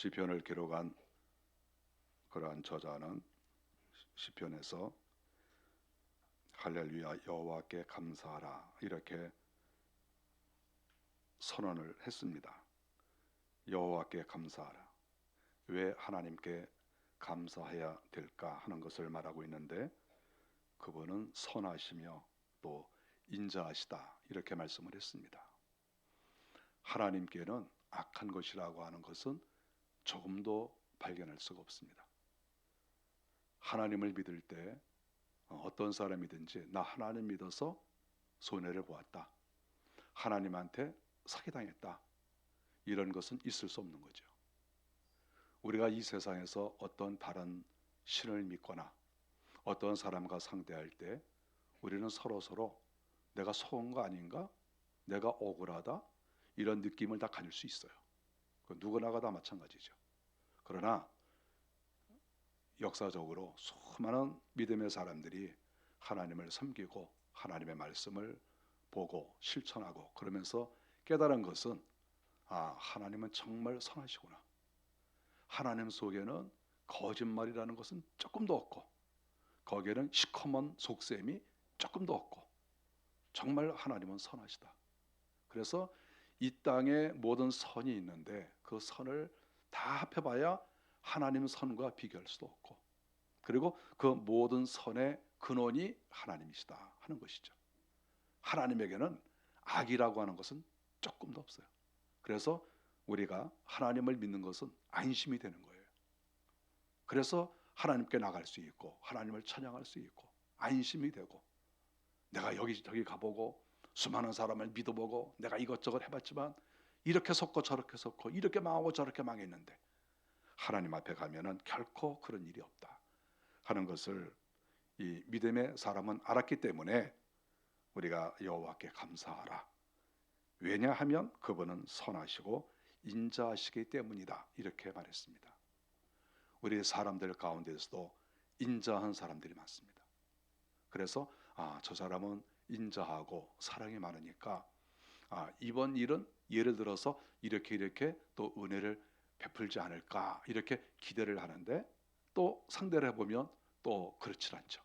시편을 기록한 그러한 저자는 시편에서 할렐루야 여호와께 감사하라 이렇게 선언을 했습니다. 여호와께 감사하라. 왜 하나님께 감사해야 될까 하는 것을 말하고 있는데, 그분은 선하시며 또 인자하시다 이렇게 말씀을 했습니다. 하나님께는 악한 것이라고 하는 것은 조금도 발견할 수가 없습니다. 하나님을 믿을 때 어떤 사람이든지 나 하나님 믿어서 손해를 보았다, 하나님한테 사기당했다, 이런 것은 있을 수 없는 거죠. 우리가 이 세상에서 어떤 다른 신을 믿거나 어떤 사람과 상대할 때 우리는 서로 내가 속은 거 아닌가, 내가 억울하다, 이런 느낌을 다 가질 수 있어요. 누구나가 다 마찬가지죠. 그러나 역사적으로 수많은 믿음의 사람들이 하나님을 섬기고 하나님의 말씀을 보고 실천하고 그러면서 깨달은 것은, 하나님은 정말 선하시구나. 하나님 속에는 거짓말이라는 것은 조금도 없고, 거기에는 시커먼 속셈이 조금도 없고, 정말 하나님은 선하시다. 그래서 이 땅에 모든 선이 있는데 그 선을 다 합해봐야 하나님 선과 비교할 수도 없고, 그리고 그 모든 선의 근원이 하나님이시다 하는 것이죠. 하나님에게는 악이라고 하는 것은 조금도 없어요. 그래서 우리가 하나님을 믿는 것은 안심이 되는 거예요. 그래서 하나님께 나갈 수 있고 하나님을 찬양할 수 있고 안심이 되고, 내가 여기저기 가보고 수많은 사람을 믿어보고 내가 이것저것 해봤지만 이렇게 속고 저렇게 속고 이렇게 망하고 저렇게 망했는데 하나님 앞에 가면은 결코 그런 일이 없다 하는 것을 이 믿음의 사람은 알았기 때문에 우리가 여호와께 감사하라. 왜냐하면 그분은 선하시고 인자하시기 때문이다 이렇게 말했습니다. 우리 사람들 가운데서도 인자한 사람들이 많습니다. 그래서 저 사람은 인자하고 사랑이 많으니까 이번 일은 예를 들어서 이렇게 또 은혜를 베풀지 않을까 이렇게 기대를 하는데, 또 상대를 해보면 또 그렇지 않죠.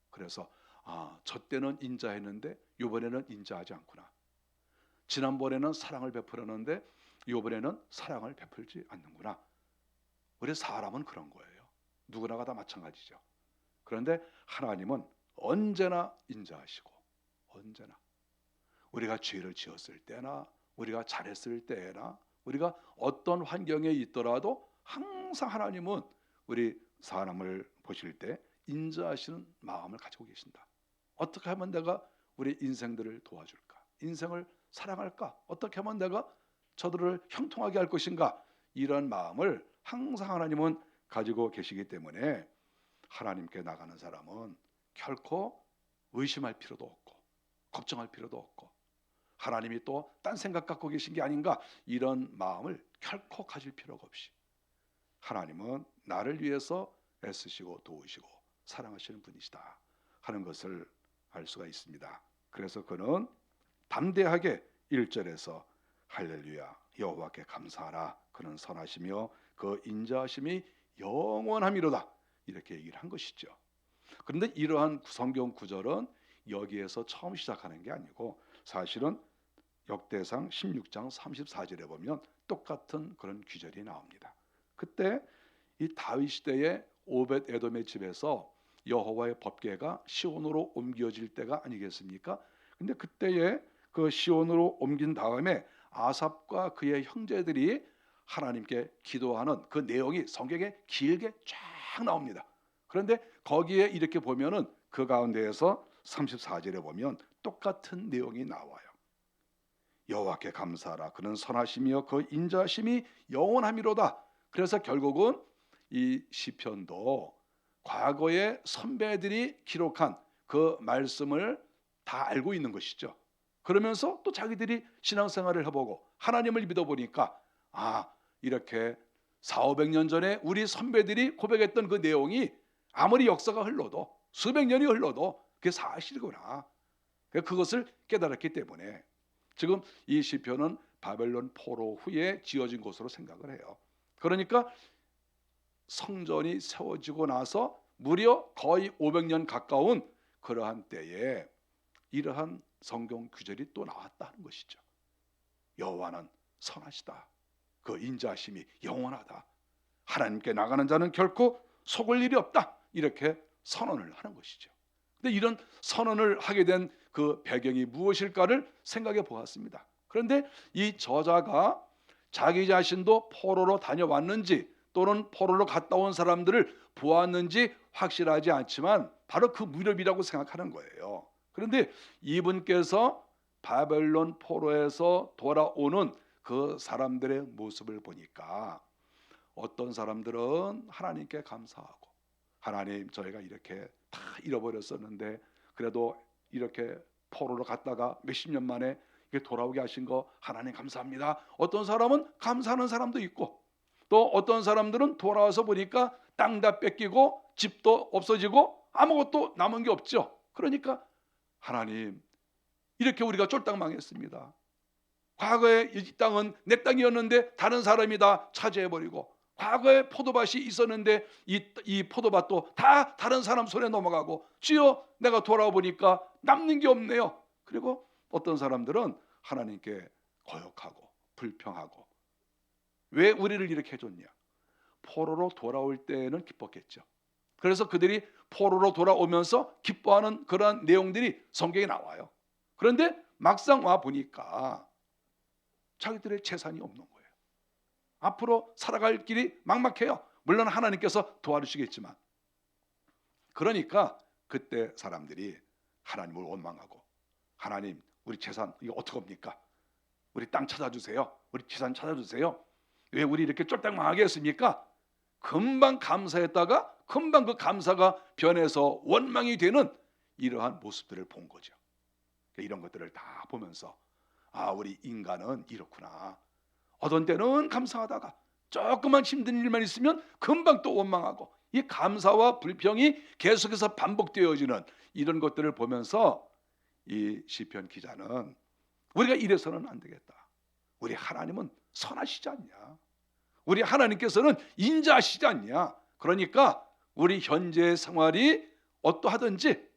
그래서 저 때는 인자했는데 이번에는 인자하지 않구나. 지난번에는 사랑을 베풀었는데 이번에는 사랑을 베풀지 않는구나. 우리 사람은 그런 거예요. 누구나가 다 마찬가지죠. 그런데 하나님은 언제나 인자하시고, 언제나 우리가 죄를 지었을 때나 우리가 잘했을 때나 우리가 어떤 환경에 있더라도 항상 하나님은 우리 사람을 보실 때 인자하시는 마음을 가지고 계신다. 어떻게 하면 내가 우리 인생들을 도와줄까, 인생을 사랑할까, 어떻게 하면 내가 저들을 형통하게 할 것인가, 이런 마음을 항상 하나님은 가지고 계시기 때문에 하나님께 나가는 사람은 결코 의심할 필요도 없고 걱정할 필요도 없고, 하나님이 또 딴 생각 갖고 계신 게 아닌가 이런 마음을 결코 가질 필요가 없이 하나님은 나를 위해서 애쓰시고 도우시고 사랑하시는 분이시다 하는 것을 알 수가 있습니다. 그래서 그는 담대하게 1절에서 할렐루야 여호와께 감사하라, 그는 선하시며 그 인자하심이 영원함이로다 이렇게 얘기를 한 것이죠. 그런데 이러한 성경 구절은 여기에서 처음 시작하는 게 아니고, 사실은 역대상 16장 34절에 보면 똑같은 그런 규절이 나옵니다. 그때 이 다윗 시대의 오벳 에돔의 집에서 여호와의 법궤가 시온으로 옮겨질 때가 아니겠습니까? 근데 그때에 그 시온으로 옮긴 다음에 아삽과 그의 형제들이 하나님께 기도하는 그 내용이 성경에 길게 쫙 나옵니다. 그런데 거기에 이렇게 보면은 그 가운데에서 34절에 보면 똑같은 내용이 나와요. 여호와께 감사하라, 그는 선하시며 그 인자하심이 영원함이로다. 그래서 결국은 이 시편도 과거의 선배들이 기록한 그 말씀을 다 알고 있는 것이죠. 그러면서 또 자기들이 신앙생활을 해보고 하나님을 믿어보니까 이렇게 400~500년 전에 우리 선배들이 고백했던 그 내용이 아무리 역사가 흘러도 수백 년이 흘러도 그게 사실이구나, 그것을 깨달았기 때문에 지금 이 시편은 바벨론 포로 후에 지어진 것으로 생각을 해요. 그러니까 성전이 세워지고 나서 무려 거의 500년 가까운 그러한 때에 이러한 성경 구절이 또 나왔다는 것이죠. 여호와는 선하시다. 그 인자하심이 영원하다. 하나님께 나가는 자는 결코 속을 일이 없다. 이렇게 선언을 하는 것이죠. 근데 이런 선언을 하게 된 그 배경이 무엇일까를 생각해 보았습니다. 그런데 이 저자가 자기 자신도 포로로 다녀왔는지 또는 포로로 갔다 온 사람들을 보았는지 확실하지 않지만 바로 그 무렵이라고 생각하는 거예요. 그런데 이분께서 바벨론 포로에서 돌아오는 그 사람들의 모습을 보니까 어떤 사람들은 하나님께 감사하고, 하나님 저희가 이렇게 다 잃어버렸었는데 그래도 이렇게 포로로 갔다가 몇십 년 만에 돌아오게 하신 거 하나님 감사합니다. 어떤 사람은 감사하는 사람도 있고, 또 어떤 사람들은 돌아와서 보니까 땅 다 뺏기고 집도 없어지고 아무것도 남은 게 없죠. 그러니까 하나님 이렇게 우리가 쫄딱 망했습니다. 과거에 이 땅은 내 땅이었는데 다른 사람이 다 차지해버리고, 과거에 포도밭이 있었는데 이 포도밭도 다 다른 사람 손에 넘어가고, 주여 내가 돌아와 보니까 남는 게 없네요. 그리고 어떤 사람들은 하나님께 거역하고 불평하고, 왜 우리를 이렇게 해줬냐. 포로로 돌아올 때는 기뻤겠죠. 그래서 그들이 포로로 돌아오면서 기뻐하는 그러한 내용들이 성경에 나와요. 그런데 막상 와 보니까 자기들의 재산이 없는 거예요. 앞으로 살아갈 길이 막막해요. 물론 하나님께서 도와주시겠지만. 그러니까 그때 사람들이 하나님을 원망하고, 하나님 우리 재산 이거 어떡합니까? 우리 땅 찾아주세요. 우리 재산 찾아주세요. 왜 우리 이렇게 쫄딱 망하게 했습니까? 금방 감사했다가 금방 그 감사가 변해서 원망이 되는 이러한 모습들을 본 거죠. 이런 것들을 다 보면서 아, 우리 인간은 이렇구나. 어떤 때는 감사하다가 조금만 힘든 일만 있으면 금방 또 원망하고, 이 감사와 불평이 계속해서 반복되어지는 이런 것들을 보면서 이 시편 기자는 우리가 이래서는 안 되겠다. 우리 하나님은 선하시지 않냐. 우리 하나님께서는 인자하시지 않냐. 그러니까 우리 현재의 생활이 어떠하든지,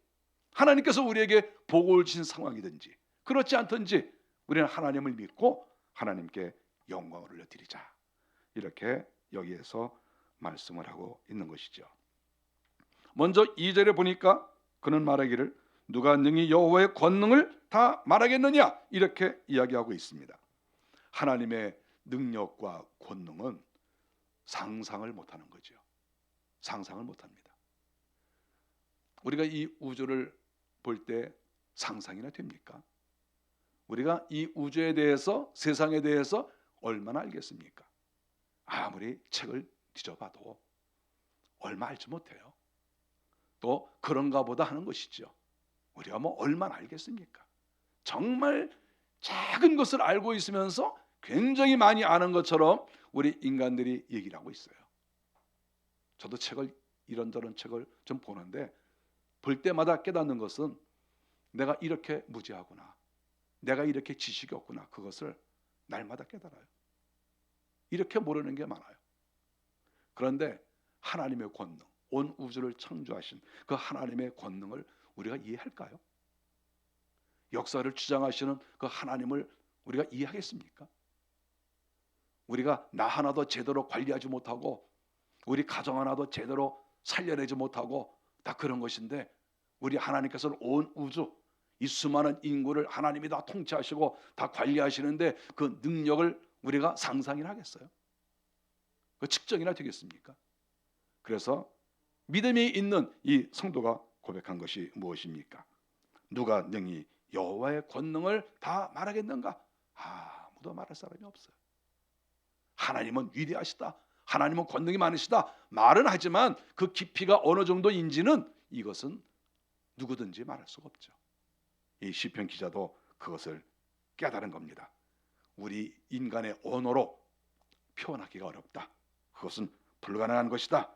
하나님께서 우리에게 복을 주신 상황이든지 그렇지 않든지 우리는 하나님을 믿고 하나님께 영광을 올려드리자. 이렇게 여기에서 말씀을 하고 있는 것이죠. 먼저 2절에 보니까 그는 말하기를 누가 능히 여호와의 권능을 다 말하겠느냐, 이렇게 이야기하고 있습니다. 하나님의 능력과 권능은 상상을 못하는 거죠. 상상을 못합니다. 우리가 이 우주를 볼 때 상상이나 됩니까? 우리가 이 우주에 대해서, 세상에 대해서 얼마나 알겠습니까? 아무리 책을 뒤져봐도 얼마 알지 못해요. 또 그런가 보다 하는 것이죠. 우리가 뭐 얼마나 알겠습니까? 정말 작은 것을 알고 있으면서 굉장히 많이 아는 것처럼 우리 인간들이 얘기를 하고 있어요. 저도 책을, 이런저런 책을 좀 보는데 볼 때마다 깨닫는 것은 내가 이렇게 무지하구나, 내가 이렇게 지식이 없구나, 그것을 날마다 깨달아요. 이렇게 모르는 게 많아요. 그런데 하나님의 권능, 온 우주를 창조하신 그 하나님의 권능을 우리가 이해할까요? 역사를 주장하시는 그 하나님을 우리가 이해하겠습니까? 우리가 나 하나도 제대로 관리하지 못하고 우리 가정 하나도 제대로 살려내지 못하고 다 그런 것인데, 우리 하나님께서는 온 우주, 이 수많은 인구를 하나님이 다 통치하시고 다 관리하시는데 그 능력을 우리가 상상이나 하겠어요? 그 측정이나 되겠습니까? 그래서 믿음이 있는 이 성도가 고백한 것이 무엇입니까? 누가 능히 여호와의 권능을 다 말하겠는가? 아무도 말할 사람이 없어요. 하나님은 위대하시다, 하나님은 권능이 많으시다 말은 하지만 그 깊이가 어느 정도인지는 이것은 누구든지 말할 수가 없죠. 이 시편 기자도 그것을 깨달은 겁니다. 우리 인간의 언어로 표현하기가 어렵다. 그것은 불가능한 것이다.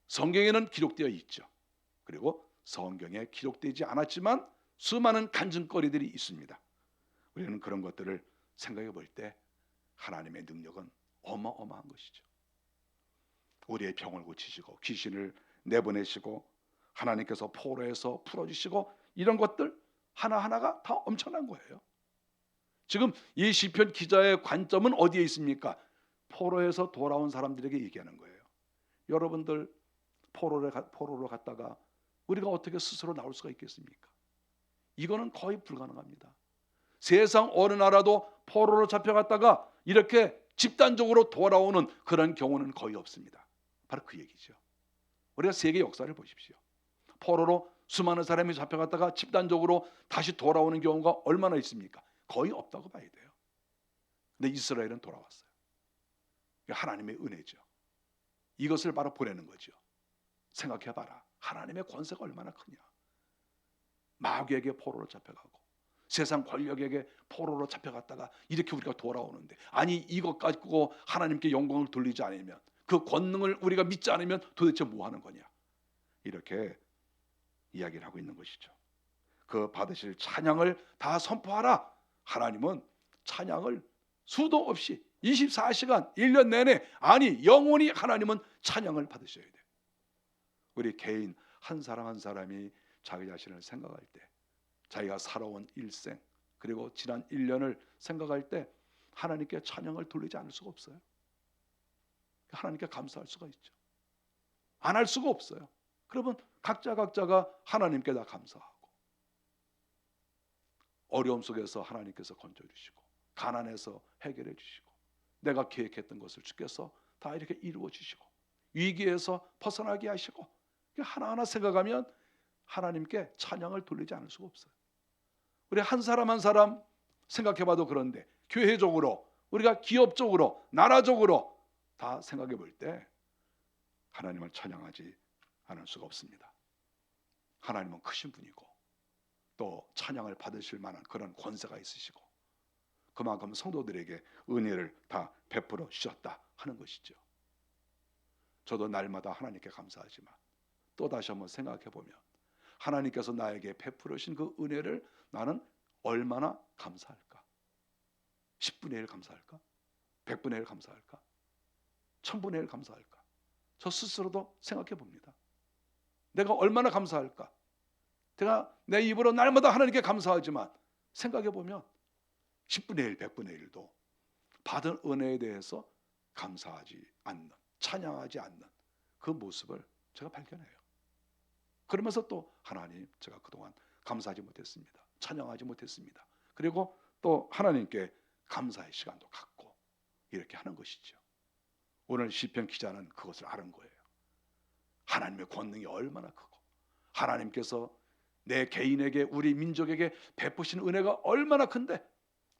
성경에는 기록되어 있죠. 그리고 성경에 기록되지 않았지만 수많은 간증거리들이 있습니다. 우리는 그런 것들을 생각해 볼 때 하나님의 능력은 어마어마한 것이죠. 우리의 병을 고치시고 귀신을 내보내시고 하나님께서 포로에서 풀어주시고 이런 것들 하나하나가 다 엄청난 거예요. 지금 이 시편 기자의 관점은 어디에 있습니까? 포로에서 돌아온 사람들에게 얘기하는 거예요. 여러분들 포로로 갔다가 우리가 어떻게 스스로 나올 수가 있겠습니까? 이거는 거의 불가능합니다. 세상 어느 나라도 포로로 잡혀갔다가 이렇게 집단적으로 돌아오는 그런 경우는 거의 없습니다. 바로 그 얘기죠. 우리가 세계 역사를 보십시오. 포로로 수많은 사람이 잡혀갔다가 집단적으로 다시 돌아오는 경우가 얼마나 있습니까? 거의 없다고 봐야 돼요. 근데 이스라엘은 돌아왔어요. 하나님의 은혜죠. 이것을 바로 보내는 거죠. 생각해봐라. 하나님의 권세가 얼마나 크냐. 마귀에게 포로로 잡혀가고 세상 권력에게 포로로 잡혀갔다가 이렇게 우리가 돌아오는데, 아니 이것 가지고 하나님께 영광을 돌리지 않으면, 그 권능을 우리가 믿지 않으면 도대체 뭐 하는 거냐, 이렇게 이야기를 하고 있는 것이죠. 그 받으실 찬양을 다 선포하라. 하나님은 찬양을 수도 없이 24시간 1년 내내, 아니 영원히 하나님은 찬양을 받으셔야 돼요. 우리 개인 한 사람 한 사람이 자기 자신을 생각할 때, 자기가 살아온 일생 그리고 지난 1년을 생각할 때 하나님께 찬양을 돌리지 않을 수가 없어요. 하나님께 감사할 수가 있죠. 안 할 수가 없어요. 그러면 각자가 하나님께 다 감사하고, 어려움 속에서 하나님께서 건져주시고, 가난해서 해결해 주시고, 내가 계획했던 것을 주께서 다 이렇게 이루어 주시고, 위기에서 벗어나게 하시고, 하나하나 생각하면 하나님께 찬양을 돌리지 않을 수가 없어요. 우리 한 사람 한 사람 생각해봐도 그런데, 교회적으로, 우리가 기업적으로, 나라적으로 다 생각해 볼 때 하나님을 찬양하지 않을 수가 없습니다. 하나님은 크신 분이고 또 찬양을 받으실 만한 그런 권세가 있으시고, 그만큼 성도들에게 은혜를 다 베풀어 주셨다 하는 것이죠. 저도 날마다 하나님께 감사하지만 또 다시 한번 생각해 보면, 하나님께서 나에게 베풀어 주신 그 은혜를 나는 얼마나 감사할까? 10분의 1 감사할까? 100분의 1 감사할까? 1000분의 1 감사할까? 저 스스로도 생각해 봅니다. 내가 얼마나 감사할까? 제가 내 입으로 날마다 하나님께 감사하지만 생각해 보면 10분의 1, 100분의 1도 받은 은혜에 대해서 감사하지 않는, 찬양하지 않는 그 모습을 제가 발견해요. 그러면서 또 하나님, 제가 그동안 감사하지 못했습니다. 찬양하지 못했습니다. 그리고 또 하나님께 감사의 시간도 갖고 이렇게 하는 것이죠. 오늘 시편 기자는 그것을 아는 거예요. 하나님의 권능이 얼마나 크고, 하나님께서 내 개인에게, 우리 민족에게 베푸신 은혜가 얼마나 큰데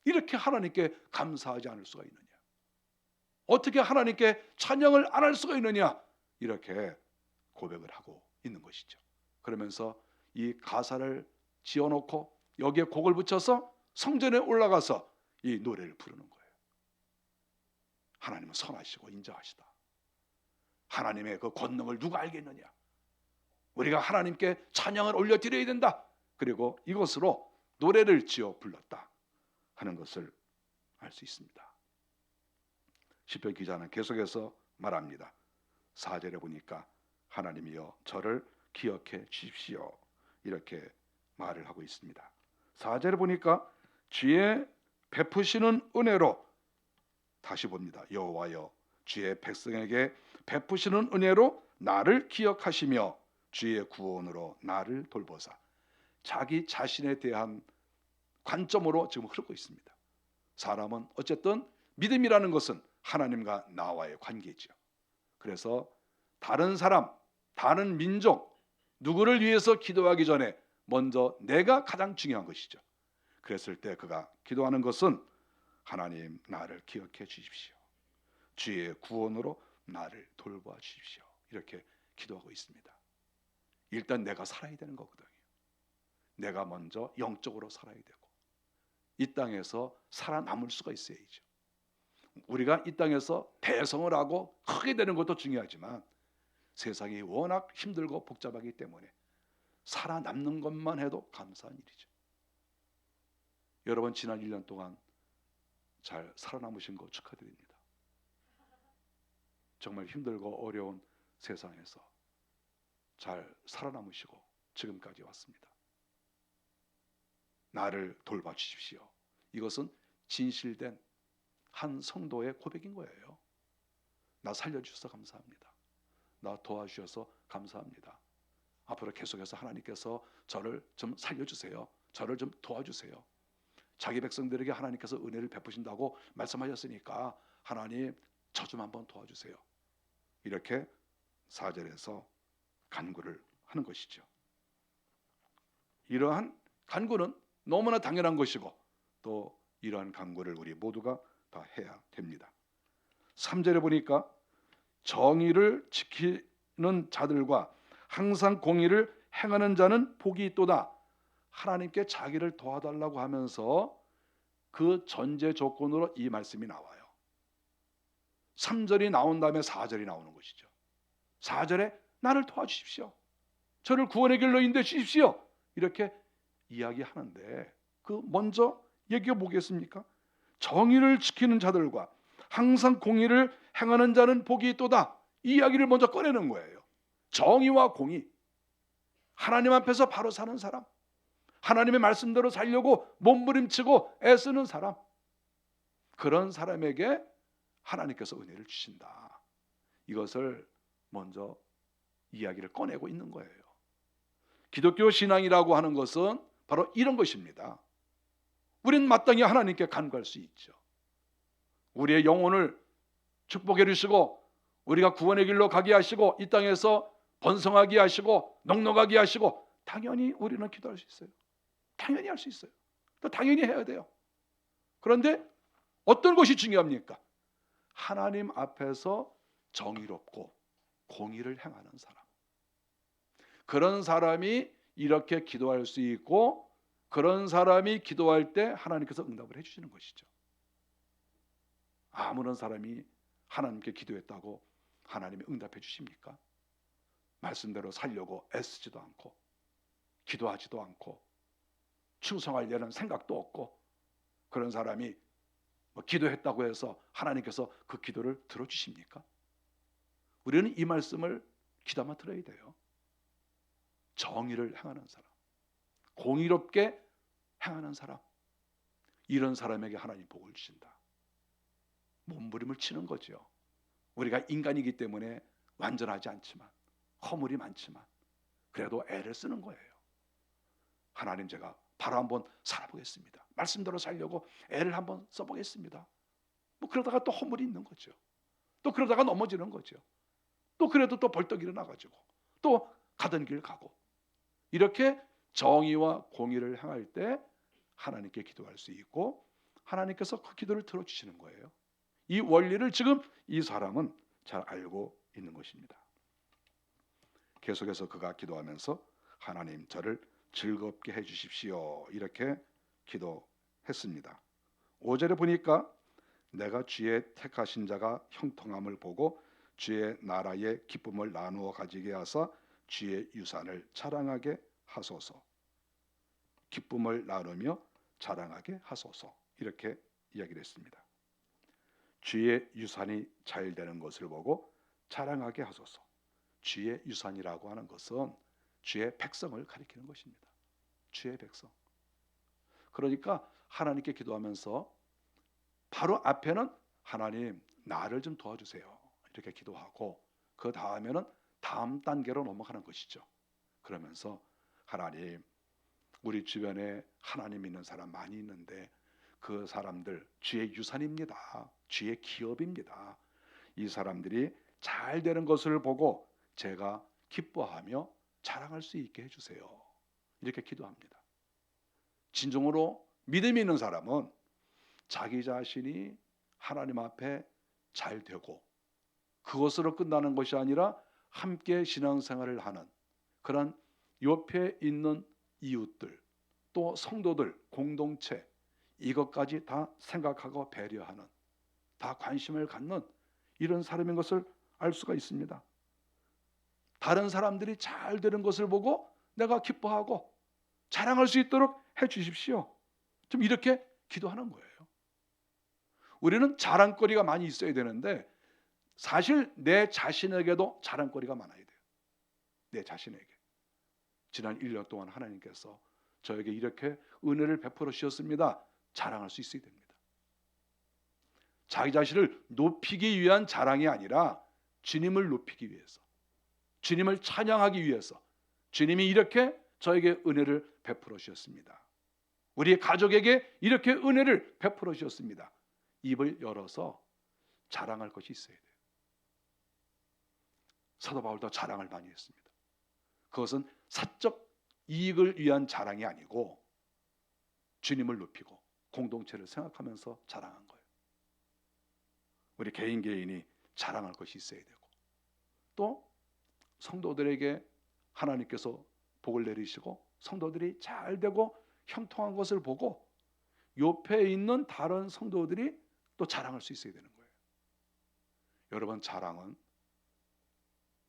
이렇게 하나님께 감사하지 않을 수가 있느냐, 어떻게 하나님께 찬양을 안 할 수가 있느냐, 이렇게 고백을 하고 있는 것이죠. 그러면서 이 가사를 지어놓고 여기에 곡을 붙여서 성전에 올라가서 이 노래를 부르는 거예요. 하나님은 선하시고 인자하시다. 하나님의 그 권능을 누가 알겠느냐, 우리가 하나님께 찬양을 올려드려야 된다. 그리고 이것으로 노래를 지어 불렀다 하는 것을 알 수 있습니다. 시편 기자는 계속해서 말합니다. 4절에 보니까 하나님이여 저를 기억해 주십시오, 이렇게 말을 하고 있습니다. 4절에 보니까 주의 베푸시는 은혜로, 다시 봅니다. 여호와여 주의 백성에게 베푸시는 은혜로 나를 기억하시며 주의 구원으로 나를 돌보사. 자기 자신에 대한 관점으로 지금 흐르고 있습니다. 사람은 어쨌든 믿음이라는 것은 하나님과 나와의 관계죠. 그래서 다른 사람, 다른 민족, 누구를 위해서 기도하기 전에 먼저 내가 가장 중요한 것이죠. 그랬을 때 그가 기도하는 것은 하나님 나를 기억해 주십시오, 주의 구원으로 나를 돌봐 주십시오, 이렇게 기도하고 있습니다. 일단 내가 살아야 되는 거거든요. 내가 먼저 영적으로 살아야 되고 이 땅에서 살아남을 수가 있어야죠. 우리가 이 땅에서 대성을 하고 크게 되는 것도 중요하지만 세상이 워낙 힘들고 복잡하기 때문에 살아남는 것만 해도 감사한 일이죠. 여러분 지난 1년 동안 잘 살아남으신 거 축하드립니다. 정말 힘들고 어려운 세상에서 잘 살아남으시고 지금까지 왔습니다. 나를 돌봐주십시오. 이것은 진실된 한 성도의 고백인 거예요. 나 살려주셔서 감사합니다. 나 도와주셔서 감사합니다. 앞으로 계속해서 하나님께서 저를 좀 살려주세요. 저를 좀 도와주세요. 자기 백성들에게 하나님께서 은혜를 베푸신다고 말씀하셨으니까 하나님 저 좀 한번 도와주세요. 이렇게 4절에서 간구를 하는 것이죠. 이러한 간구는 너무나 당연한 것이고 또 이러한 간구를 우리 모두가 다 해야 됩니다. 3절에 보니까 정의를 지키는 자들과 항상 공의를 행하는 자는 복이 있도다. 하나님께 자기를 도와달라고 하면서 그 전제 조건으로 이 말씀이 나와요. 3절이 나온 다음에 4절이 나오는 것이죠. 4절에 나를 도와주십시오. 저를 구원의 길로 인도해 주십시오. 이렇게 이야기하는데 그 먼저 얘기해 보겠습니까? 정의를 지키는 자들과 항상 공의를 행하는 자는 복이 있도다. 이 이야기를 먼저 꺼내는 거예요. 정의와 공의, 하나님 앞에서 바로 사는 사람, 하나님의 말씀대로 살려고 몸부림치고 애쓰는 사람, 그런 사람에게 하나님께서 은혜를 주신다. 이것을 먼저 이야기를 꺼내고 있는 거예요. 기독교 신앙이라고 하는 것은 바로 이런 것입니다. 우리는 마땅히 하나님께 간구할 수 있죠. 우리의 영혼을 축복해 주시고 우리가 구원의 길로 가게 하시고 이 땅에서 번성하게 하시고 넉넉하게 하시고 당연히 우리는 기도할 수 있어요. 당연히 할 수 있어요. 또 당연히 해야 돼요. 그런데 어떤 것이 중요합니까? 하나님 앞에서 정의롭고 공의를 행하는 사람, 그런 사람이 이렇게 기도할 수 있고 그런 사람이 기도할 때 하나님께서 응답을 해주시는 것이죠. 아무런 사람이 하나님께 기도했다고 하나님이 응답해 주십니까? 말씀대로 살려고 애쓰지도 않고 기도하지도 않고 충성하려는 생각도 없고 그런 사람이 기도했다고 해서 하나님께서 그 기도를 들어주십니까? 우리는 이 말씀을 귀담아 들어야 돼요. 정의를 행하는 사람, 공의롭게 행하는 사람, 이런 사람에게 하나님 복을 주신다. 몸부림을 치는 거죠. 우리가 인간이기 때문에 완전하지 않지만 허물이 많지만 그래도 애를 쓰는 거예요. 하나님, 제가 바로 한번 살아보겠습니다. 말씀대로 살려고 애를 한번 써보겠습니다. 그러다가 또 허물이 있는 거죠. 또 그러다가 넘어지는 거죠. 또 그래도 또 벌떡 일어나가지고 또 가던 길 가고, 이렇게 정의와 공의를 행할 때 하나님께 기도할 수 있고 하나님께서 그 기도를 들어주시는 거예요. 이 원리를 지금 이 사람은 잘 알고 있는 것입니다. 계속해서 그가 기도하면서 하나님, 저를 즐겁게 해주십시오, 이렇게 기도했습니다. 5절에 보니까 내가 주의 택하신 자가 형통함을 보고 주의 나라의 기쁨을 나누어 가지게 하사 주의 유산을 자랑하게 하소서. 기쁨을 나누며 자랑하게 하소서, 이렇게 이야기를 했습니다. 주의 유산이 잘 되는 것을 보고 자랑하게 하소서. 주의 유산이라고 하는 것은 주의 백성을 가리키는 것입니다. 주의 백성. 그러니까 하나님께 기도하면서 바로 앞에는 하나님, 나를 좀 도와주세요, 이렇게 기도하고 그 다음에는 다음 단계로 넘어가는 것이죠. 그러면서 하나님, 우리 주변에 하나님 있는 사람 많이 있는데 그 사람들 주의 유산입니다. 주의 기업입니다. 이 사람들이 잘 되는 것을 보고 제가 기뻐하며 자랑할 수 있게 해주세요, 이렇게 기도합니다. 진정으로 믿음이 있는 사람은 자기 자신이 하나님 앞에 잘 되고 그것으로 끝나는 것이 아니라 함께 신앙생활을 하는 그런 옆에 있는 이웃들, 또 성도들, 공동체, 이것까지 다 생각하고 배려하는, 다 관심을 갖는 이런 사람인 것을 알 수가 있습니다. 다른 사람들이 잘 되는 것을 보고 내가 기뻐하고 자랑할 수 있도록 해 주십시오, 좀 이렇게 기도하는 거예요. 우리는 자랑거리가 많이 있어야 되는데 사실 내 자신에게도 자랑거리가 많아야 돼요. 내 자신에게. 지난 1년 동안 하나님께서 저에게 이렇게 은혜를 베풀어 주셨습니다. 자랑할 수 있어야 됩니다. 자기 자신을 높이기 위한 자랑이 아니라 주님을 높이기 위해서, 주님을 찬양하기 위해서, 주님이 이렇게 저에게 은혜를 베풀어 주셨습니다. 우리 가족에게 이렇게 은혜를 베풀어 주셨습니다. 입을 열어서 자랑할 것이 있어야 돼요. 사도 바울도 자랑을 많이 했습니다. 그것은 사적 이익을 위한 자랑이 아니고 주님을 높이고 공동체를 생각하면서 자랑한 거예요. 우리 개인이 자랑할 것이 있어야 되고, 또 성도들에게 하나님께서 복을 내리시고 성도들이 잘 되고 형통한 것을 보고 옆에 있는 다른 성도들이 또 자랑할 수 있어야 되는 거예요. 여러분, 자랑은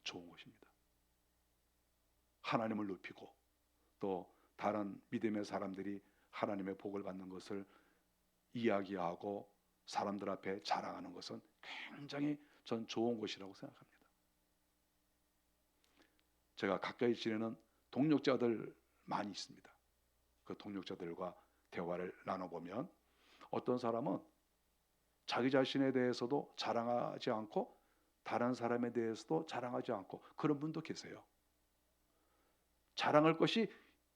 좋은 것입니다. 하나님을 높이고 또 다른 믿음의 사람들이 하나님의 복을 받는 것을 이야기하고 사람들 앞에 자랑하는 것은 굉장히 전 좋은 것이라고 생각합니다. 제가 가까이 지내는 동력자들 많이 있습니다. 그 동력자들과 대화를 나눠보면 어떤 사람은 자기 자신에 대해서도 자랑하지 않고 다른 사람에 대해서도 자랑하지 않고 그런 분도 계세요. 자랑할 것이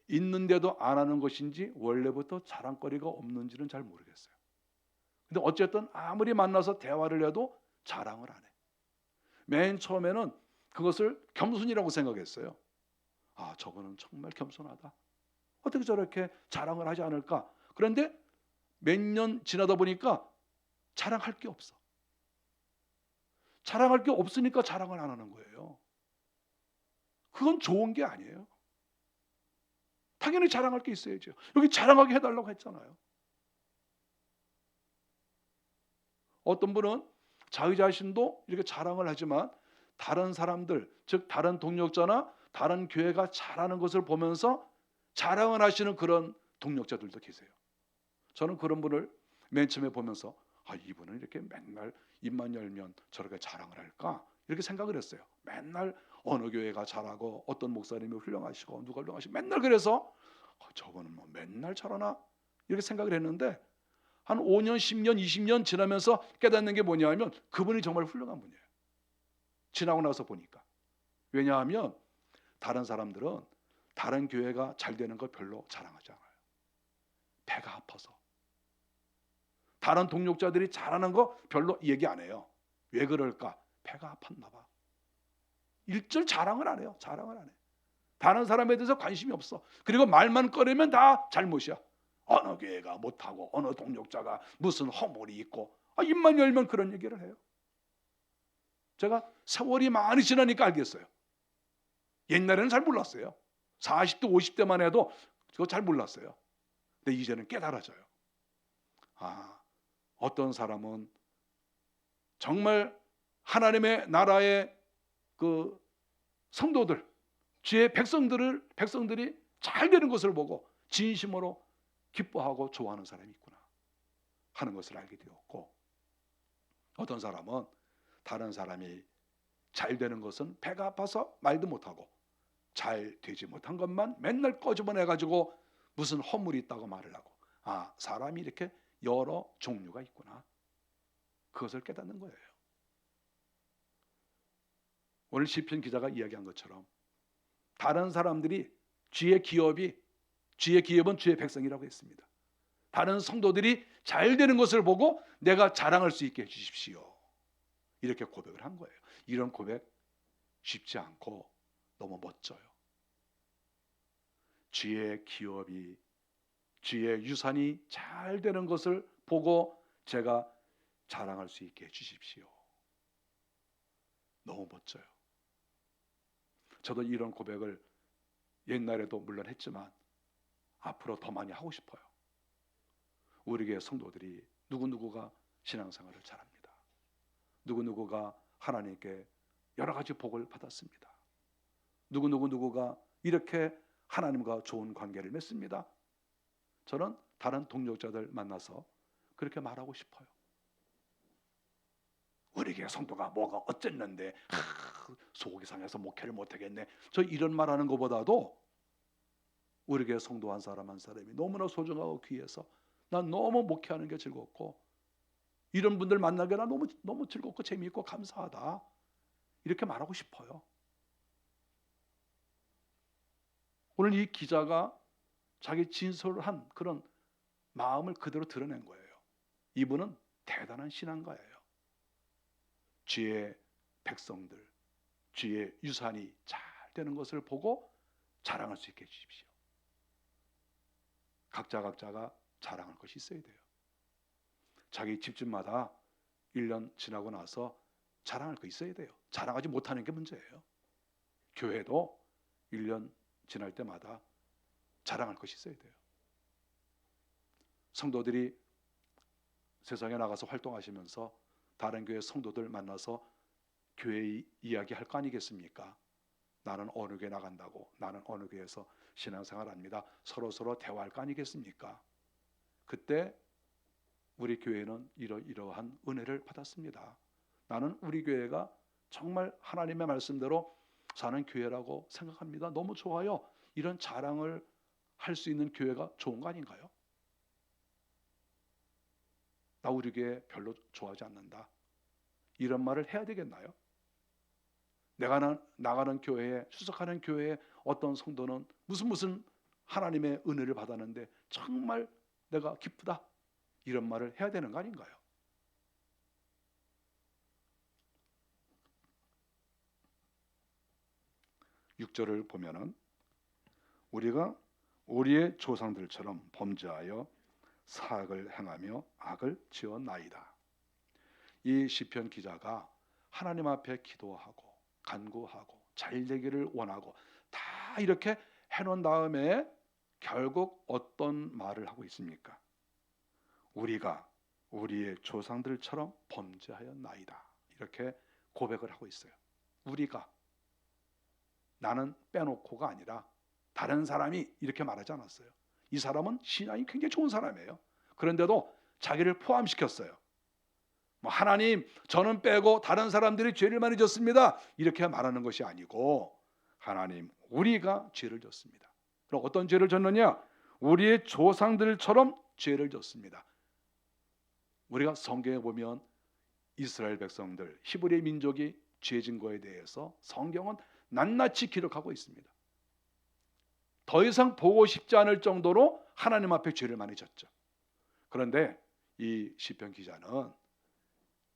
있는데도 안 하는 것인지 원래부터 자랑거리가 없는지는 잘 모르겠어요. 근데 어쨌든 아무리 만나서 대화를 해도 자랑을 안 해. 맨 처음에는 그것을 겸손이라고 생각했어요. 아, 저거는 정말 겸손하다. 어떻게 저렇게 자랑을 하지 않을까? 그런데 몇 년 지나다 보니까 자랑할 게 없어. 자랑할 게 없으니까 자랑을 안 하는 거예요. 그건 좋은 게 아니에요. 당연히 자랑할 게 있어야죠. 여기 자랑하게 해달라고 했잖아요. 어떤 분은 자기 자신도 이렇게 자랑을 하지만 다른 사람들, 즉 다른 동력자나 다른 교회가 잘하는 것을 보면서 자랑을 하시는 그런 동력자들도 계세요. 저는 그런 분을 맨 처음에 보면서 이분은 이렇게 맨날 입만 열면 저렇게 자랑을 할까? 이렇게 생각을 했어요. 맨날 어느 교회가 잘하고 어떤 목사님이 훌륭하시고 누가 훌륭하시고 맨날 그래서 저거는 뭐 맨날 저러나? 이렇게 생각을 했는데 한 5년, 10년, 20년 지나면서 깨닫는 게 뭐냐면 그분이 정말 훌륭한 분이에요. 지나고 나서 보니까. 왜냐하면 다른 사람들은 다른 교회가 잘 되는 걸 별로 자랑하지 않아요. 배가 아파서. 다른 동력자들이 잘하는 거 별로 얘기 안 해요. 왜 그럴까? 배가 아팠나 봐. 일절 자랑을 안 해요. 자랑을 안 해. 다른 사람에 대해서 관심이 없어. 그리고 말만 꺼내면 다 잘못이야. 어느 교회가 못하고 어느 동력자가 무슨 허물이 있고 입만 열면 그런 얘기를 해요. 제가 세월이 많이 지나니까 알겠어요. 옛날에는 잘 몰랐어요. 40대 50대만 해도 그거 잘 몰랐어요. 근데 이제는 깨달아져요. 어떤 사람은 정말 하나님의 나라의 그 성도들, 주의 백성들이 잘 되는 것을 보고 진심으로 기뻐하고 좋아하는 사람이 있구나 하는 것을 알게 되었고, 어떤 사람은 다른 사람이 잘 되는 것은 배가 아파서 말도 못하고 잘 되지 못한 것만 맨날 꺼집어내가지고 무슨 허물이 있다고 말을 하고, 사람이 이렇게 여러 종류가 있구나, 그것을 깨닫는 거예요. 오늘 시편 기자가 이야기한 것처럼 다른 사람들이 주의 기업은 주의 백성이라고 했습니다. 다른 성도들이 잘 되는 것을 보고 내가 자랑할 수 있게 해주십시오, 이렇게 고백을 한 거예요. 이런 고백 쉽지 않고 너무 멋져요. 주의 기업이, 주의 유산이 잘 되는 것을 보고 제가 자랑할 수 있게 해주십시오. 너무 멋져요. 저도 이런 고백을 옛날에도 물론 했지만 앞으로 더 많이 하고 싶어요. 우리 교회 성도들이 누구누구가 신앙생활을 잘합니다. 누구누구가 하나님께 여러 가지 복을 받았습니다. 누구가 이렇게 하나님과 좋은 관계를 맺습니다. 저는 다른 동력자들 만나서 그렇게 말하고 싶어요. 우리 교회 성도가 뭐가 어쨌는데 속이 상해서 목회를 못하겠네. 저 이런 말하는 것보다도 우리 교회 성도 한 사람 한 사람이 너무나 소중하고 귀해서 난 너무 목회하는 게 즐겁고 이런 분들 만나게 나 너무 즐겁고 재미있고 감사하다. 이렇게 말하고 싶어요. 오늘 이 기자가 자기 진술을 한 그런 마음을 그대로 드러낸 거예요. 이분은 대단한 신앙가예요. 주의 백성들, 주의 유산이 잘 되는 것을 보고 자랑할 수 있게 해주십시오. 각자가 자랑할 것이 있어야 돼요. 자기 집집마다 1년 지나고 나서 자랑할 거 있어야 돼요. 자랑하지 못하는 게 문제예요. 교회도 1년 지날 때마다 자랑할 것이 있어야 돼요. 성도들이 세상에 나가서 활동하시면서 다른 교회 성도들 만나서 교회 이야기할 거 아니겠습니까? 나는 어느 교회 나간다고, 나는 어느 교회에서 신앙생활합니다. 서로 대화할 거 아니겠습니까? 그때 우리 교회는 이러한 은혜를 받았습니다. 나는 우리 교회가 정말 하나님의 말씀대로 사는 교회라고 생각합니다. 너무 좋아요. 이런 자랑을 할 수 있는 교회가 좋은 거 아닌가요? 나 우리 교회 별로 좋아하지 않는다. 이런 말을 해야 되겠나요? 내가 나가는 교회에, 출석하는 교회에 어떤 성도는 무슨 하나님의 은혜를 받았는데 정말 내가 기쁘다. 이런 말을 해야 되는 거 아닌가요? (6절을) 보면은 우리가 우리의 조상들처럼 범죄하여 사악을 행하며 악을 지었나이다. 이 시편 기자가 하나님 앞에 기도하고 간구하고 잘되기를 원하고 다 이렇게 해놓은 다음에 결국 어떤 말을 하고 있습니까? 우리가 우리의 조상들처럼 범죄하였나이다. 이렇게 고백을 하고 있어요. 우리가, 나는 빼놓고가 아니라 다른 사람이 이렇게 말하지 않았어요. 이 사람은 신앙이 굉장히 좋은 사람이에요. 그런데도 자기를 포함시켰어요. 하나님, 저는 빼고 다른 사람들이 죄를 많이 졌습니다. 이렇게 말하는 것이 아니고, 하나님, 우리가 죄를 졌습니다. 그럼 어떤 죄를 졌느냐? 우리의 조상들처럼 죄를 졌습니다. 우리가 성경에 보면 이스라엘 백성들, 히브리 민족이 죄진 거에 대해서 성경은 낱낱이 기록하고 있습니다. 더 이상 보고 싶지 않을 정도로 하나님 앞에 죄를 많이 졌죠. 그런데 이 시편 기자는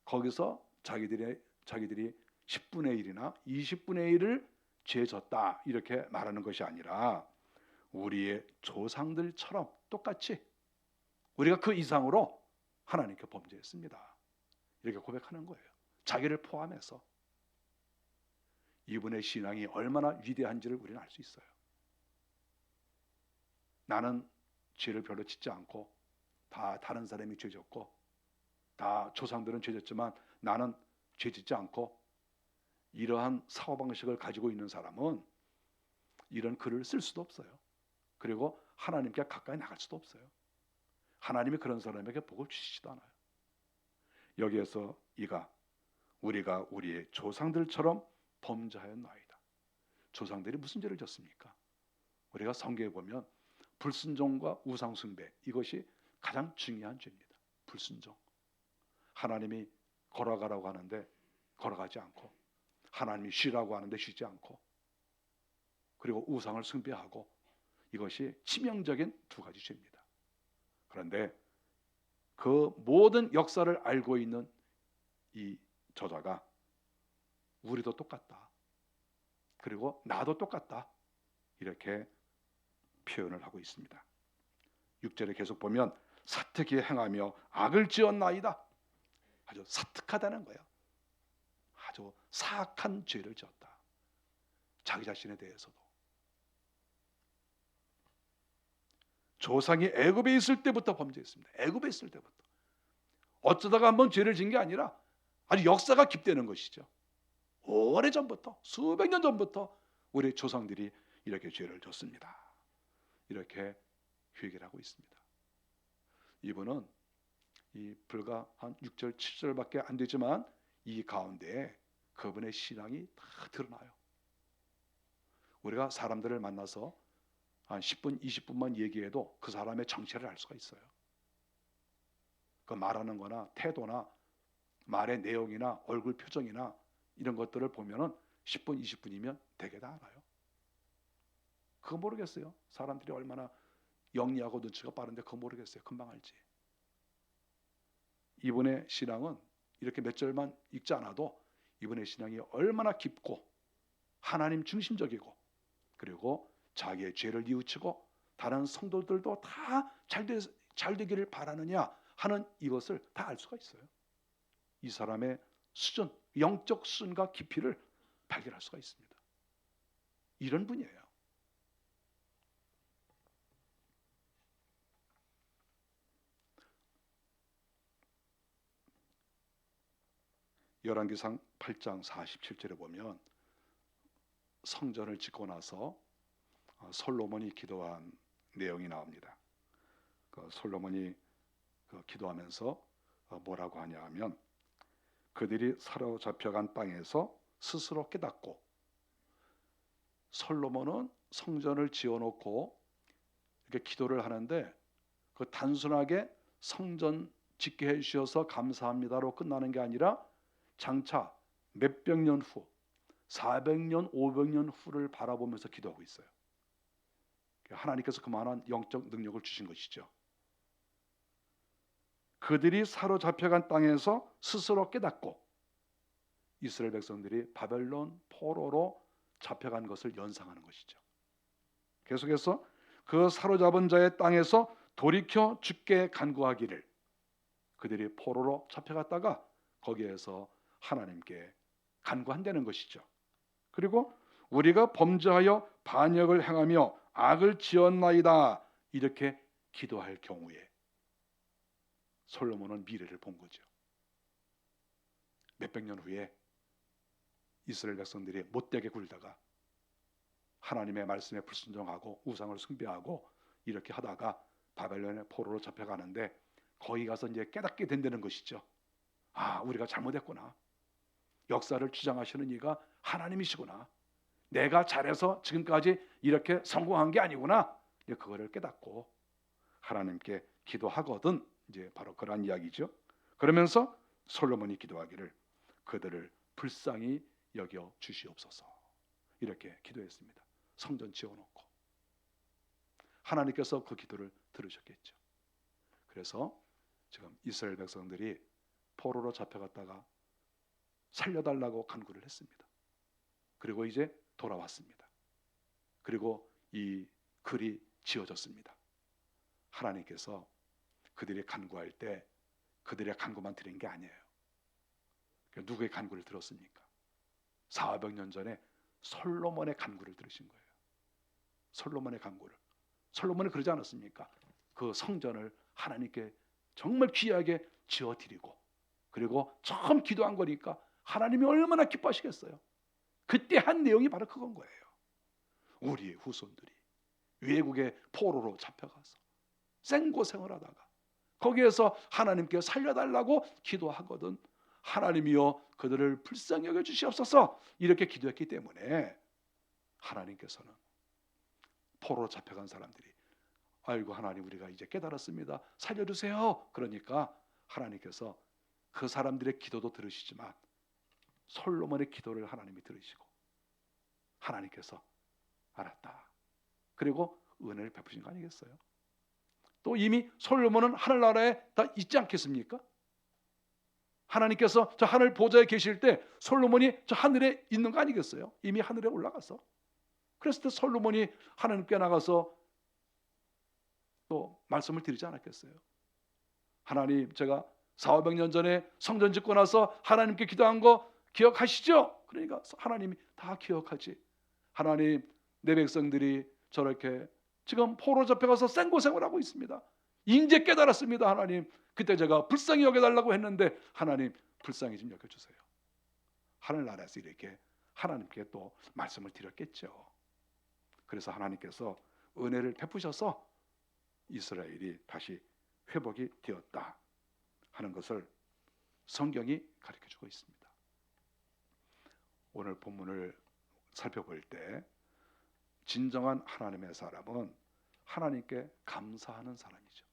거기서 자기들이 10분의 1이나 20분의 1을 죄 졌다 이렇게 말하는 것이 아니라 우리의 조상들처럼 똑같이 우리가 그 이상으로 하나님께 범죄했습니다. 이렇게 고백하는 거예요. 자기를 포함해서. 이분의 신앙이 얼마나 위대한지를 우리는 알 수 있어요. 나는 죄를 별로 짓지 않고 다 다른 사람이 죄 졌고 다 조상들은 죄 졌지만 나는 죄 짓지 않고, 이러한 사고방식을 가지고 있는 사람은 이런 글을 쓸 수도 없어요. 그리고 하나님께 가까이 나갈 수도 없어요. 하나님이 그런 사람에게 복을 주시지도 않아요. 여기에서 우리가 우리의 조상들처럼 범죄하였나이다. 조상들이 무슨 죄를 졌습니까? 우리가 성경에 보면 불순종과 우상숭배, 이것이 가장 중요한 죄입니다. 불순종. 하나님이 걸어가라고 하는데 걸어가지 않고, 하나님이 쉬라고 하는데 쉬지 않고, 그리고 우상을 숭배하고, 이것이 치명적인 두 가지 죄입니다. 그런데 그 모든 역사를 알고 있는 이 저자가 우리도 똑같다, 그리고 나도 똑같다, 이렇게 표현을 하고 있습니다. 6절에 계속 보면 사특히 행하며 악을 지었나이다. 아주 사특하다는 거예요. 아주 사악한 죄를 지었다. 자기 자신에 대해서도. 조상이 애굽에 있을 때부터 범죄했습니다. 애굽에 있을 때부터. 어쩌다가 한번 죄를 진 게 아니라 아주 역사가 깊다는 것이죠. 오래전부터, 수백 년 전부터 우리 조상들이 이렇게 죄를 졌습니다. 이렇게 회개를 하고 있습니다. 이분은 이 불과 한 6절, 7절밖에 안 되지만 이 가운데에 그분의 신앙이 다 드러나요. 우리가 사람들을 만나서 한 10분, 20분만 얘기해도 그 사람의 정체를 알 수가 있어요. 그 말하는 거나 태도나 말의 내용이나 얼굴 표정이나 이런 것들을 보면은 10분, 20분이면 되게 다 알아요. 그거 모르겠어요. 사람들이 얼마나 영리하고 눈치가 빠른데 그거 모르겠어요. 금방 알지. 이분의 신앙은 이렇게 몇 절만 읽지 않아도 이분의 신앙이 얼마나 깊고 하나님 중심적이고 그리고 자기의 죄를 뉘우치고 다른 성도들도 다 잘 되기를 바라느냐 하는 이것을 다 알 수가 있어요. 이 사람의 수준, 영적 수준과 깊이를 발견할 수가 있습니다. 이런 분이에요. 열왕기상 8장 47절에 보면 성전을 짓고 나서 솔로몬이 기도한 내용이 나옵니다. 솔로몬이 기도하면서 뭐라고 하냐 하면 그들이 사로잡혀간 땅에서 스스로 깨닫고 솔로몬은 성전을 지어놓고 이렇게 기도를 하는데 그 단순하게 성전 짓게 해주셔서 감사합니다로 끝나는 게 아니라 장차 몇백 년 후 400년 500년 후를 바라보면서 기도하고 있어요. 하나님께서 그만한 영적 능력을 주신 것이죠. 그들이 사로잡혀간 땅에서 스스로 깨닫고 이스라엘 백성들이 바벨론 포로로 잡혀간 것을 연상하는 것이죠. 계속해서 그 사로잡은 자의 땅에서 돌이켜 주께 간구하기를 그들이 포로로 잡혀갔다가 거기에서 하나님께 간구한다는 것이죠. 그리고 우리가 범죄하여 반역을 행하며 악을 지었나이다 이렇게 기도할 경우에 솔로몬은 미래를 본 거죠. 몇백 년 후에 이스라엘 백성들이 못되게 굴다가 하나님의 말씀에 불순종하고 우상을 숭배하고 이렇게 하다가 바벨론의 포로로 잡혀가는데 거기 가서 이제 깨닫게 된다는 것이죠. 아, 우리가 잘못했구나. 역사를 주장하시는 이가 하나님이시구나. 내가 잘해서 지금까지 이렇게 성공한 게 아니구나. 이제 그거를 깨닫고 하나님께 기도하거든. 이제 바로 그런 이야기죠. 그러면서 솔로몬이 기도하기를 그들을 불쌍히 여겨 주시옵소서. 이렇게 기도했습니다. 성전 지어놓고 하나님께서 그 기도를 들으셨겠죠. 그래서 지금 이스라엘 백성들이 포로로 잡혀갔다가 살려달라고 간구를 했습니다. 그리고 이제 돌아왔습니다. 그리고 이 글이 지어졌습니다. 하나님께서 그들이 간구할 때 그들의 간구만 드린 게 아니에요. 누구의 간구를 들었습니까? 400년 전에 솔로몬의 간구를 들으신 거예요. 솔로몬의 간구를. 솔로몬이 그러지 않았습니까? 그 성전을 하나님께 정말 귀하게 지어드리고 그리고 처음 기도한 거니까 하나님이 얼마나 기뻐하시겠어요. 그때 한 내용이 바로 그건 거예요. 우리의 후손들이 외국의 포로로 잡혀가서 생고생을 하다가 거기에서 하나님께 살려달라고 기도하거든 하나님이여 그들을 불쌍히 여겨 주시옵소서 이렇게 기도했기 때문에 하나님께서는 포로로 잡혀간 사람들이 아이고 하나님 우리가 이제 깨달았습니다. 살려주세요. 그러니까 하나님께서 그 사람들의 기도도 들으시지만 솔로몬의 기도를 하나님이 들으시고 하나님께서 알았다. 그리고 은혜를 베푸신 거 아니겠어요? 또 이미 솔로몬은 하늘나라에 다 있지 않겠습니까? 하나님께서 저 하늘 보좌에 계실 때 솔로몬이 저 하늘에 있는 거 아니겠어요? 이미 하늘에 올라가서. 그랬을 때 솔로몬이 하나님께 나가서 또 말씀을 드리지 않았겠어요? 하나님 제가 400~500년 전에 성전 짓고 나서 하나님께 기도한 거 기억하시죠? 그러니까 하나님이 다 기억하지. 하나님 내 백성들이 저렇게 지금 포로 잡혀가서 생고생을 하고 있습니다. 이제 깨달았습니다. 하나님 그때 제가 불쌍히 여겨달라고 했는데 하나님 불쌍히 좀 여겨주세요. 하늘나라에서 이렇게 하나님께 또 말씀을 드렸겠죠. 그래서 하나님께서 은혜를 베푸셔서 이스라엘이 다시 회복이 되었다 하는 것을 성경이 가르쳐주고 있습니다. 오늘 본문을 살펴볼 때 진정한 하나님의 사람은 하나님께 감사하는 사람이죠.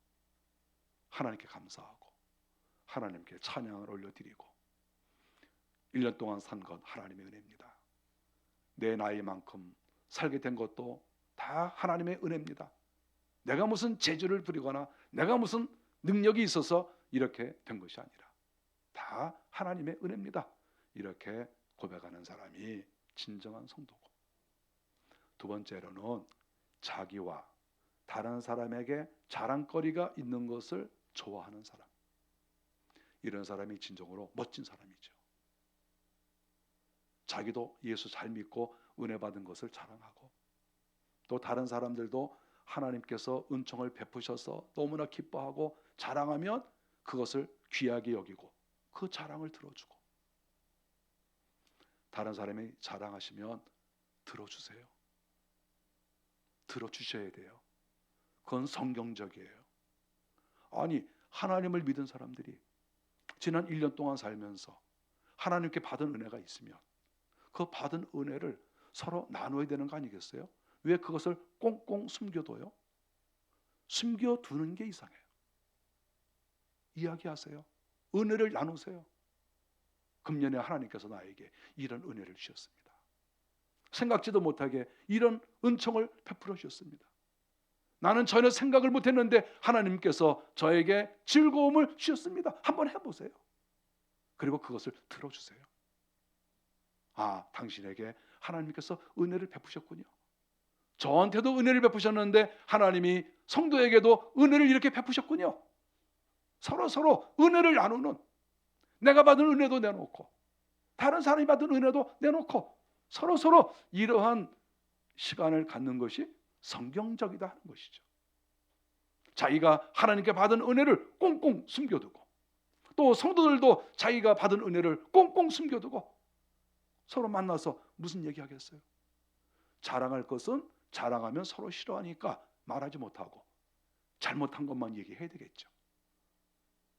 하나님께 감사하고 하나님께 찬양을 올려드리고 1년 동안 산 것 하나님의 은혜입니다. 내 나이만큼 살게 된 것도 다 하나님의 은혜입니다. 내가 무슨 재주를 부리거나 내가 무슨 능력이 있어서 이렇게 된 것이 아니라 다 하나님의 은혜입니다. 이렇게 고백하는 사람이 진정한 성도고, 두 번째로는 자기와 다른 사람에게 자랑거리가 있는 것을 좋아하는 사람. 이런 사람이 진정으로 멋진 사람이죠. 자기도 예수 잘 믿고 은혜 받은 것을 자랑하고, 또 다른 사람들도 하나님께서 은총을 베푸셔서 너무나 기뻐하고 자랑하면 그것을 귀하게 여기고 그 자랑을 들어주고, 다른 사람이 자랑하시면 들어주세요. 들어주셔야 돼요. 그건 성경적이에요. 아니, 하나님을 믿은 사람들이 지난 1년 동안 살면서 하나님께 받은 은혜가 있으면 그 받은 은혜를 서로 나눠야 되는 거 아니겠어요? 왜 그것을 꽁꽁 숨겨둬요? 숨겨두는 게 이상해요. 이야기하세요. 은혜를 나누세요. 금년에 하나님께서 나에게 이런 은혜를 주셨습니다. 생각지도 못하게 이런 은총을 베풀어 주셨습니다. 나는 전혀 생각을 못했는데 하나님께서 저에게 즐거움을 주셨습니다. 한번 해보세요. 그리고 그것을 들어주세요. 아, 당신에게 하나님께서 은혜를 베푸셨군요. 저한테도 은혜를 베푸셨는데 하나님이 성도에게도 은혜를 이렇게 베푸셨군요. 서로 은혜를 나누는, 내가 받은 은혜도 내놓고 다른 사람이 받은 은혜도 내놓고 서로 이러한 시간을 갖는 것이 성경적이다 하는 것이죠. 자기가 하나님께 받은 은혜를 꽁꽁 숨겨두고, 또 성도들도 자기가 받은 은혜를 꽁꽁 숨겨두고 서로 만나서 무슨 얘기하겠어요? 자랑할 것은 자랑하면 서로 싫어하니까 말하지 못하고 잘못한 것만 얘기해야 되겠죠.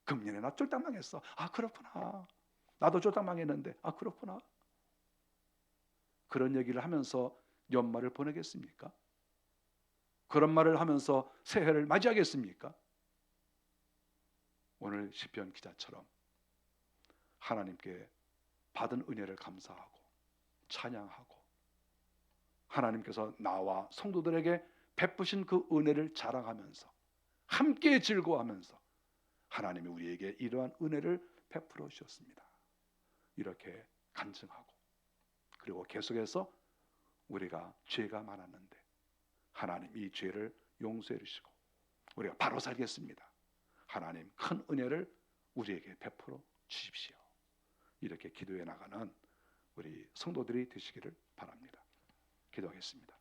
금년에 나 쫄딱 망했어. 아, 그렇구나. 나도 쫄딱 망했는데, 아, 그렇구나. 그런 얘기를 하면서 연말을 보내겠습니까? 그런 말을 하면서 새해를 맞이하겠습니까? 오늘 시편 기자처럼 하나님께 받은 은혜를 감사하고 찬양하고 하나님께서 나와 성도들에게 베푸신 그 은혜를 자랑하면서 함께 즐거워하면서 하나님이 우리에게 이러한 은혜를 베풀어 주셨습니다. 이렇게 간증하고, 그리고 계속해서 우리가 죄가 많았는데 하나님 이 죄를 용서해 주시고 우리가 바로 살겠습니다. 하나님 큰 은혜를 우리에게 베풀어 주십시오. 이렇게 기도해 나가는 우리 성도들이 되시기를 바랍니다. 기도하겠습니다.